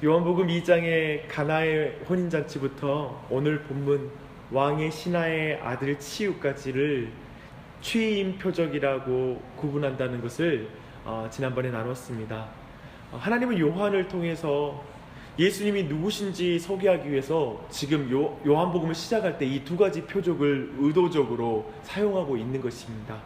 요한복음 2장의 가나의 혼인잔치부터 오늘 본문 왕의 신하의 아들 치유까지를 취임 표적이라고 구분한다는 것을 지난번에 나눴습니다. 하나님은 요한을 통해서 예수님이 누구신지 소개하기 위해서 지금 요한복음을 시작할 때 이 두 가지 표적을 의도적으로 사용하고 있는 것입니다.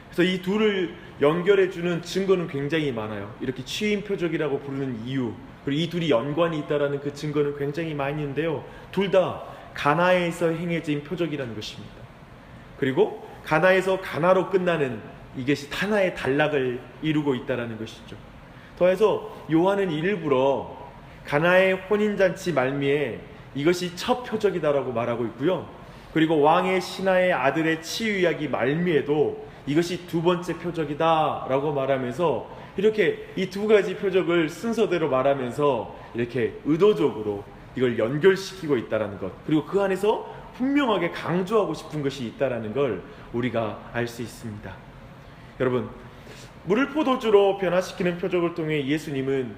그래서 이 둘을 연결해주는 증거는 굉장히 많아요. 이렇게 취임 표적이라고 부르는 이유, 그리고 이 둘이 연관이 있다는 그 증거는 굉장히 많이 있는데요. 둘 다 가나에서 행해진 표적이라는 것입니다. 그리고 가나에서 가나로 끝나는 이것이 하나의 단락을 이루고 있다는 것이죠. 더해서 요한은 일부러 가나의 혼인잔치 말미에 이것이 첫 표적이다라고 말하고 있고요. 그리고 왕의 신하의 아들의 치유 이야기 말미에도 이것이 두 번째 표적이다라고 말하면서 이렇게 이 두 가지 표적을 순서대로 말하면서 이렇게 의도적으로 이걸 연결시키고 있다는 것, 그리고 그 안에서 분명하게 강조하고 싶은 것이 있다는 걸 우리가 알 수 있습니다. 여러분, 물을 포도주로 변화시키는 표적을 통해 예수님은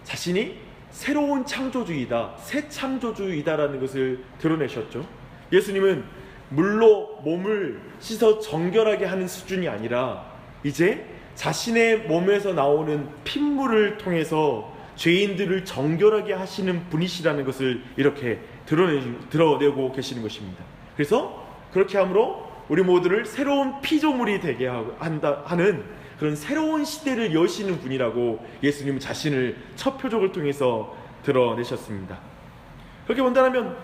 자신이 새로운 창조주이다, 새 창조주이다라는 것을 드러내셨죠. 예수님은 물로 몸을 씻어 정결하게 하는 수준이 아니라 이제 자신의 몸에서 나오는 핏물을 통해서 죄인들을 정결하게 하시는 분이시라는 것을 이렇게 드러내고 계시는 것입니다. 그래서 그렇게 함으로 우리 모두를 새로운 피조물이 되게 하는 그런 새로운 시대를 여시는 분이라고 예수님은 자신을 첫 표적을 통해서 드러내셨습니다. 그렇게 본다면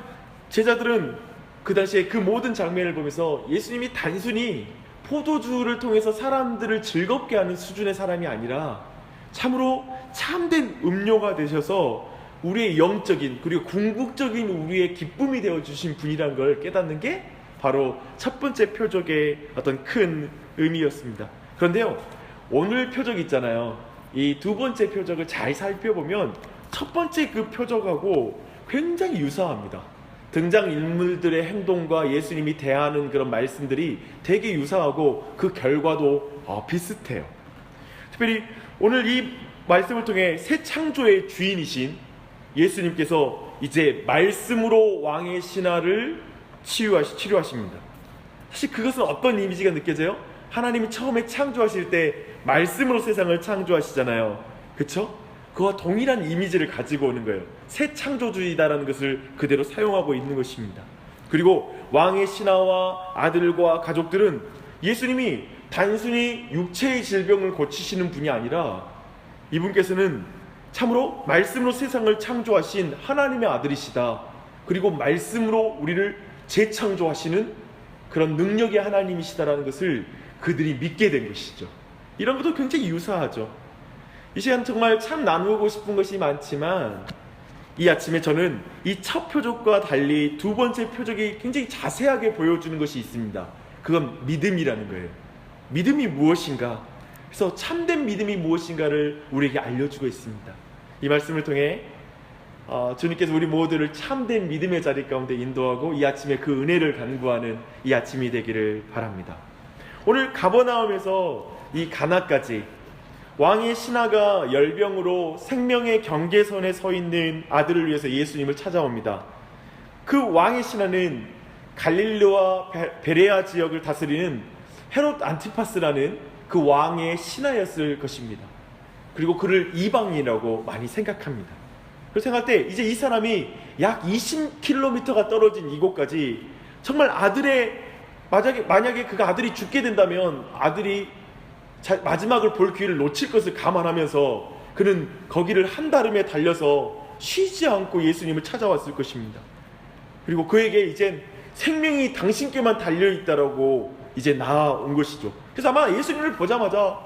제자들은 그 당시에 그 모든 장면을 보면서 예수님이 단순히 포도주를 통해서 사람들을 즐겁게 하는 수준의 사람이 아니라 참으로 참된 음료가 되셔서 우리의 영적인 그리고 궁극적인 우리의 기쁨이 되어주신 분이라는 걸 깨닫는 게 바로 첫 번째 표적의 어떤 큰 의미였습니다. 그런데요, 오늘 표적 있잖아요. 이 두 번째 표적을 잘 살펴보면 첫 번째 그 표적하고 굉장히 유사합니다. 등장인물들의 행동과 예수님이 대하는 그런 말씀들이 되게 유사하고 그 결과도 비슷해요. 특별히 오늘 이 말씀을 통해 새 창조의 주인이신 예수님께서 이제 말씀으로 왕의 신하를 치료하십니다. 사실 그것은 어떤 이미지가 느껴져요? 하나님이 처음에 창조하실 때 말씀으로 세상을 창조하시잖아요. 그렇죠? 그와 동일한 이미지를 가지고 오는 거예요. 새 창조주의다라는 것을 그대로 사용하고 있는 것입니다. 그리고 왕의 신하와 아들과 가족들은 예수님이 단순히 육체의 질병을 고치시는 분이 아니라 이분께서는 참으로 말씀으로 세상을 창조하신 하나님의 아들이시다. 그리고 말씀으로 우리를 재창조하시는 그런 능력의 하나님이시다라는 것을 그들이 믿게 된 것이죠. 이런 것도 굉장히 유사하죠. 이 시간 정말 참 나누고 싶은 것이 많지만 이 아침에 저는 이 첫 표적과 달리 두 번째 표적이 굉장히 자세하게 보여주는 것이 있습니다. 그건 믿음이라는 거예요. 믿음이 무엇인가? 그래서 참된 믿음이 무엇인가를 우리에게 알려주고 있습니다. 이 말씀을 통해 주님께서 우리 모두를 참된 믿음의 자리 가운데 인도하고 이 아침에 그 은혜를 간구하는 이 아침이 되기를 바랍니다. 오늘 가버나움에서 이 가나까지 왕의 신하가 열병으로 생명의 경계선에 서 있는 아들을 위해서 예수님을 찾아옵니다. 그 왕의 신하는 갈릴리와 베레아 지역을 다스리는 헤롯 안티파스라는 그 왕의 신하였을 것입니다. 그리고 그를 이방인이라고 많이 생각합니다. 그래서 생각할 때 이제 이 사람이 약 20km가 떨어진 이곳까지 정말 만약에 그 아들이 죽게 된다면 아들이 마지막을 볼 기회를 놓칠 것을 감안하면서 그는 거기를 한달음에 달려서 쉬지 않고 예수님을 찾아왔을 것입니다. 그리고 그에게 이제 생명이 당신께만 달려있다라고 이제 나아온 것이죠. 그래서 아마 예수님을 보자마자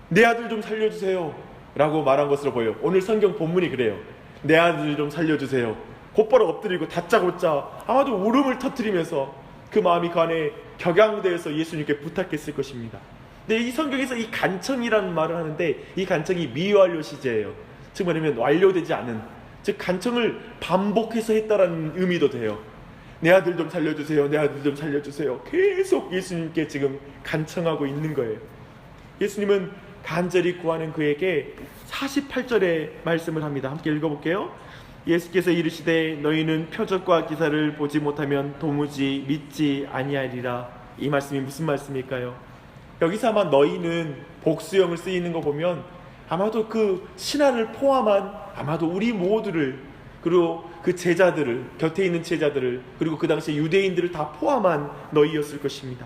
내 아들 좀 살려주세요 라고 말한 것으로 보여요. 오늘 성경 본문이 그래요. 내 아들 좀 살려주세요. 곧바로 엎드리고 다짜고짜 아마도 울음을 터뜨리면서 그 마음이 그 안에 격양돼서 예수님께 부탁했을 것입니다. 근데 이 성경에서 이 간청이라는 말을 하는데 이 간청이 미완료 시제예요. 즉 말하면 완료되지 않은, 즉 간청을 반복해서 했다라는 의미도 돼요. 내 아들 좀 살려주세요. 내 아들 좀 살려주세요. 계속 예수님께 지금 간청하고 있는 거예요. 예수님은 간절히 구하는 그에게 48절의 말씀을 합니다. 함께 읽어볼게요. 예수께서 이르시되 너희는 표적과 기사를 보지 못하면 도무지 믿지 아니하리라. 이 말씀이 무슨 말씀일까요? 여기서 아마 너희는 복수형을 쓰이는 거 보면 아마도 그 신하를 포함한 아마도 우리 모두를, 그리고 그 제자들을, 곁에 있는 제자들을, 그리고 그 당시에 유대인들을 다 포함한 너희였을 것입니다.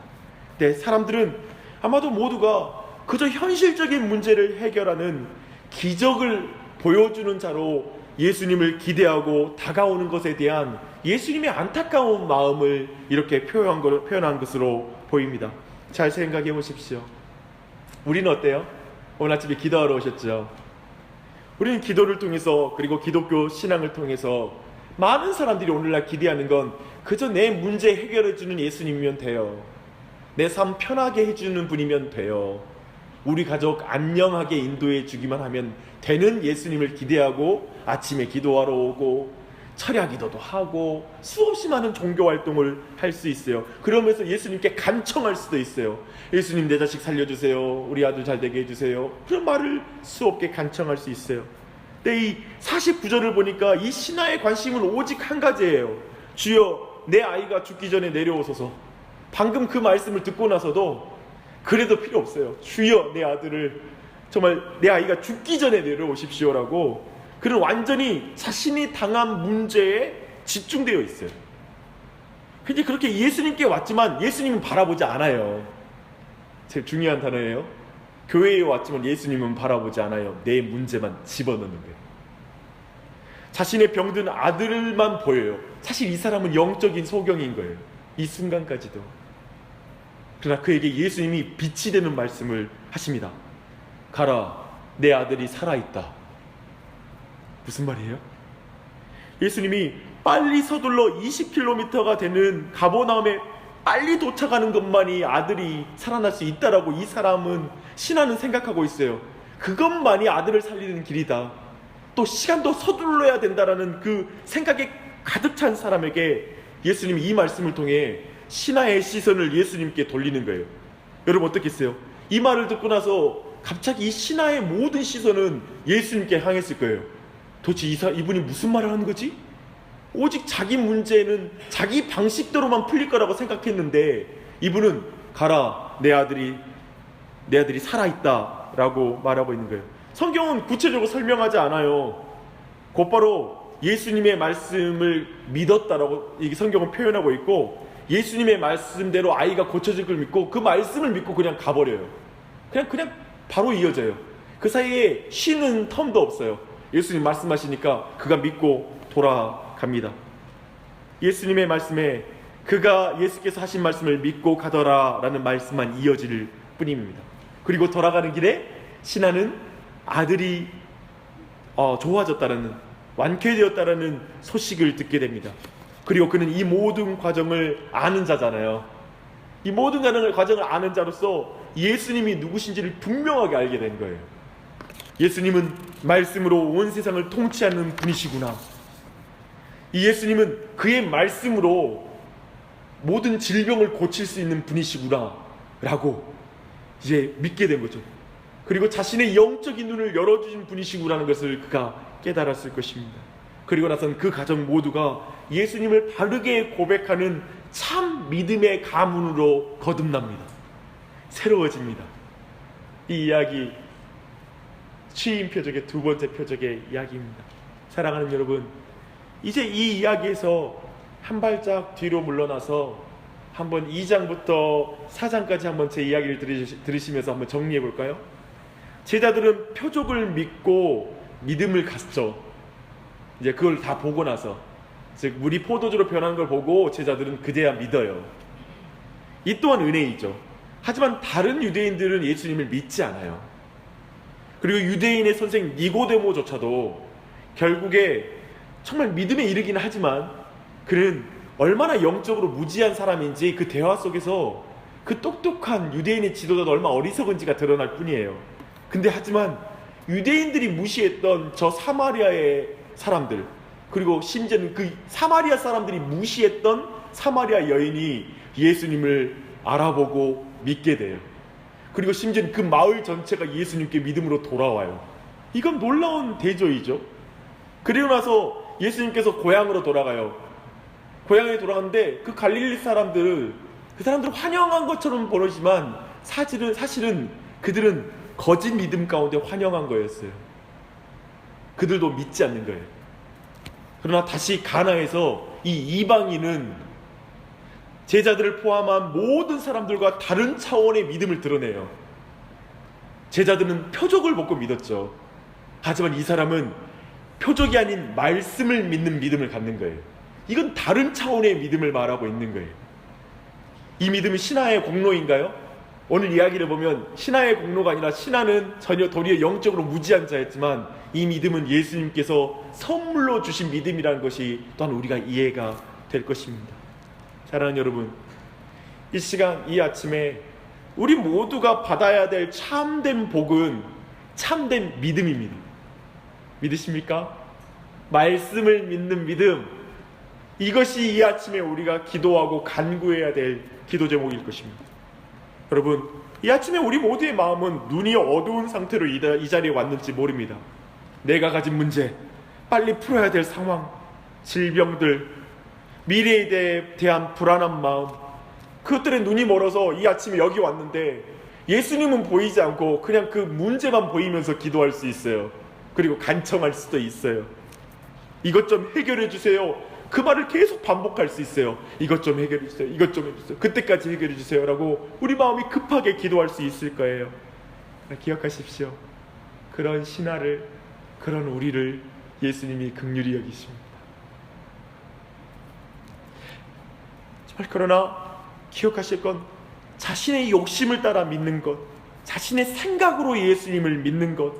네, 사람들은 아마도 모두가 그저 현실적인 문제를 해결하는 기적을 보여주는 자로 예수님을 기대하고 다가오는 것에 대한 예수님의 안타까운 마음을 이렇게 표현한 것으로 보입니다. 잘 생각해 보십시오. 우리는 어때요? 오늘 아침에 기도하러 오셨죠? 우리는 기도를 통해서, 그리고 기독교 신앙을 통해서 많은 사람들이 오늘날 기대하는 건 그저 내 문제 해결해 주는 예수님이면 돼요. 내 삶 편하게 해주는 분이면 돼요. 우리 가족 안녕하게 인도해 주기만 하면 되는 예수님을 기대하고 아침에 기도하러 오고 철야 기도도 하고 수없이 많은 종교 활동을 할 수 있어요. 그러면서 예수님께 간청할 수도 있어요. 예수님, 내 자식 살려주세요. 우리 아들 잘 되게 해주세요. 그런 말을 수없게 간청할 수 있어요. 근데 이 49절을 보니까 이 신하의 관심은 오직 한 가지예요. 주여, 내 아이가 죽기 전에 내려오소서. 방금 그 말씀을 듣고 나서도 그래도 필요 없어요. 주여, 내 아들을, 정말 내 아이가 죽기 전에 내려오십시오라고, 그는 완전히 자신이 당한 문제에 집중되어 있어요. 근데 그렇게 예수님께 왔지만 예수님은 바라보지 않아요. 제일 중요한 단어예요. 교회에 왔지만 예수님은 바라보지 않아요. 내 문제만 집어넣는 거예요. 자신의 병든 아들만 보여요. 사실 이 사람은 영적인 소경인 거예요. 이 순간까지도. 그러나 그에게 예수님이 빛이 되는 말씀을 하십니다. 가라, 내 아들이 살아있다. 무슨 말이에요? 예수님이 빨리 서둘러 20km가 되는 가버나움에 빨리 도착하는 것만이 아들이 살아날 수 있다라고 이 사람은, 신하는 생각하고 있어요. 그것만이 아들을 살리는 길이다. 또 시간도 서둘러야 된다라는 그 생각에 가득 찬 사람에게 예수님이 이 말씀을 통해 신하의 시선을 예수님께 돌리는 거예요. 여러분 어떻겠어요? 이 말을 듣고 나서 갑자기 이 신하의 모든 시선은 예수님께 향했을 거예요. 도대체 이분이 무슨 말을 하는 거지? 오직 자기 문제는 자기 방식대로만 풀릴 거라고 생각했는데 이분은 가라, 내 아들이 살아있다 라고 말하고 있는 거예요. 성경은 구체적으로 설명하지 않아요. 곧바로 예수님의 말씀을 믿었다라고 이 성경은 표현하고 있고, 예수님의 말씀대로 아이가 고쳐질 걸 믿고 그 말씀을 믿고 그냥 가버려요. 그냥 바로 이어져요. 그 사이에 쉬는 텀도 없어요. 예수님 말씀하시니까 그가 믿고 돌아갑니다. 예수님의 말씀에 그가 예수께서 하신 말씀을 믿고 가더라 라는 말씀만 이어질 뿐입니다. 그리고 돌아가는 길에 신하는 아들이 좋아졌다라는, 완쾌되었다라는 소식을 듣게 됩니다. 그리고 그는 이 모든 과정을 아는 자잖아요. 이 모든 과정을 아는 자로서 예수님이 누구신지를 분명하게 알게 된 거예요. 예수님은 말씀으로 온 세상을 통치하는 분이시구나. 이 예수님은 그의 말씀으로 모든 질병을 고칠 수 있는 분이시구나 라고 이제 믿게 된 거죠. 그리고 자신의 영적인 눈을 열어주신 분이시구나라는 것을 그가 깨달았을 것입니다. 그리고 나선 그 가정 모두가 예수님을 바르게 고백하는 참 믿음의 가문으로 거듭납니다. 새로워집니다. 이 이야기, 취임 표적의 두 번째 표적의 이야기입니다. 사랑하는 여러분, 이제 이 이야기에서 한 발짝 뒤로 물러나서 한번 2장부터 4장까지 한번 제 이야기를 들으시면서 한번 정리해 볼까요? 제자들은 표적을 믿고 믿음을 갖죠. 이제 그걸 다 보고 나서, 즉 물이 포도주로 변하는 걸 보고 제자들은 그제야 믿어요. 이 또한 은혜이죠. 하지만 다른 유대인들은 예수님을 믿지 않아요. 그리고 유대인의 선생 니고데모조차도 결국에 정말 믿음에 이르기는 하지만 그는 얼마나 영적으로 무지한 사람인지 그 대화 속에서 그 똑똑한 유대인의 지도자도 얼마나 어리석은지가 드러날 뿐이에요. 근데 하지만 유대인들이 무시했던 저 사마리아의 사람들, 그리고 심지어는 그 사마리아 사람들이 무시했던 사마리아 여인이 예수님을 알아보고 믿게 돼요. 그리고 심지어는 그 마을 전체가 예수님께 믿음으로 돌아와요. 이건 놀라운 대조이죠. 그리고 나서 예수님께서 고향으로 돌아가요. 고향에 돌아갔는데 그 갈릴리 사람들을 환영한 것처럼 보이지만 사실은 그들은 거짓 믿음 가운데 환영한 거였어요. 그들도 믿지 않는 거예요. 그러나 다시 가나에서 이 이방인은 제자들을 포함한 모든 사람들과 다른 차원의 믿음을 드러내요. 제자들은 표적을 보고 믿었죠. 하지만 이 사람은 표적이 아닌 말씀을 믿는 믿음을 갖는 거예요. 이건 다른 차원의 믿음을 말하고 있는 거예요. 이 믿음은 신화의 공로인가요? 오늘 이야기를 보면 신화의 공로가 아니라 신화는 전혀 도리어 영적으로 무지한 자였지만 이 믿음은 예수님께서 선물로 주신 믿음이라는 것이 또한 우리가 이해가 될 것입니다. 사랑하는 여러분, 이 시간 이 아침에 우리 모두가 받아야 될 참된 복은 참된 믿음입니다. 믿으십니까? 말씀을 믿는 믿음, 이것이 이 아침에 우리가 기도하고 간구해야 될 기도 제목일 것입니다. 여러분, 이 아침에 우리 모두의 마음은 눈이 어두운 상태로 이 자리에 왔는지 모릅니다. 내가 가진 문제, 빨리 풀어야 될 상황, 질병들, 미래에 대한 불안한 마음, 그것들에 눈이 멀어서 이 아침에 여기 왔는데 예수님은 보이지 않고 그냥 그 문제만 보이면서 기도할 수 있어요. 그리고 간청할 수도 있어요. 이것 좀 해결해 주세요. 그 말을 계속 반복할 수 있어요. 이것 좀 해결해 주세요. 이것 좀 해주세요. 그때까지 해결해 주세요. 라고 우리 마음이 급하게 기도할 수 있을 거예요. 기억하십시오. 그런 신화를, 그런 우리를 예수님이 긍휼히 여기십니다. 그러나 기억하실 건 자신의 욕심을 따라 믿는 것, 자신의 생각으로 예수님을 믿는 것,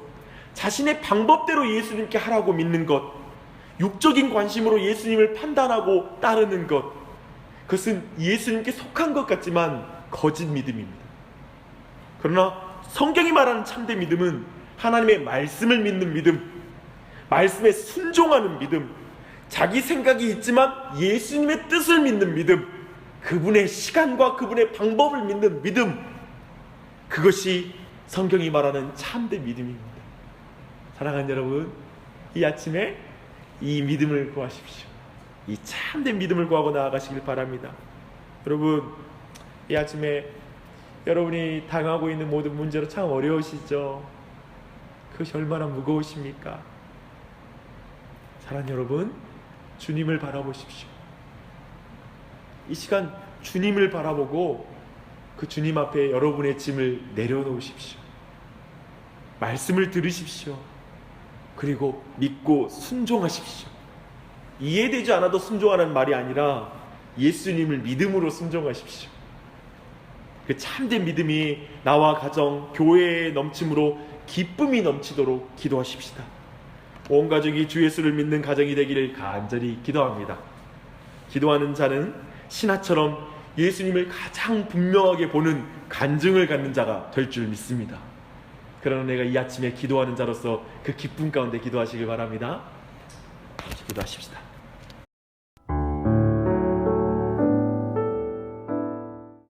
자신의 방법대로 예수님께 하라고 믿는 것, 육적인 관심으로 예수님을 판단하고 따르는 것, 그것은 예수님께 속한 것 같지만 거짓 믿음입니다. 그러나 성경이 말하는 참된 믿음은 하나님의 말씀을 믿는 믿음, 말씀에 순종하는 믿음, 자기 생각이 있지만 예수님의 뜻을 믿는 믿음, 그분의 시간과 그분의 방법을 믿는 믿음, 그것이 성경이 말하는 참된 믿음입니다. 사랑하는 여러분, 이 아침에 이 믿음을 구하십시오. 이 참된 믿음을 구하고 나아가시길 바랍니다. 여러분, 이 아침에 여러분이 당하고 있는 모든 문제로 참 어려우시죠? 그것이 얼마나 무거우십니까? 사랑하는 여러분, 주님을 바라보십시오. 이 시간 주님을 바라보고 그 주님 앞에 여러분의 짐을 내려놓으십시오. 말씀을 들으십시오. 그리고 믿고 순종하십시오. 이해되지 않아도 순종하는 말이 아니라 예수님을 믿음으로 순종하십시오. 그 참된 믿음이 나와 가정, 교회의 넘침으로 기쁨이 넘치도록 기도하십시다. 온 가족이 주 예수를 믿는 가정이 되기를 간절히 기도합니다. 기도하는 자는 신하처럼 예수님을 가장 분명하게 보는 간증을 갖는 자가 될 줄 믿습니다. 그러나 내가 이 아침에 기도하는 자로서 그 기쁨 가운데 기도하시길 바랍니다. 기도하십시다.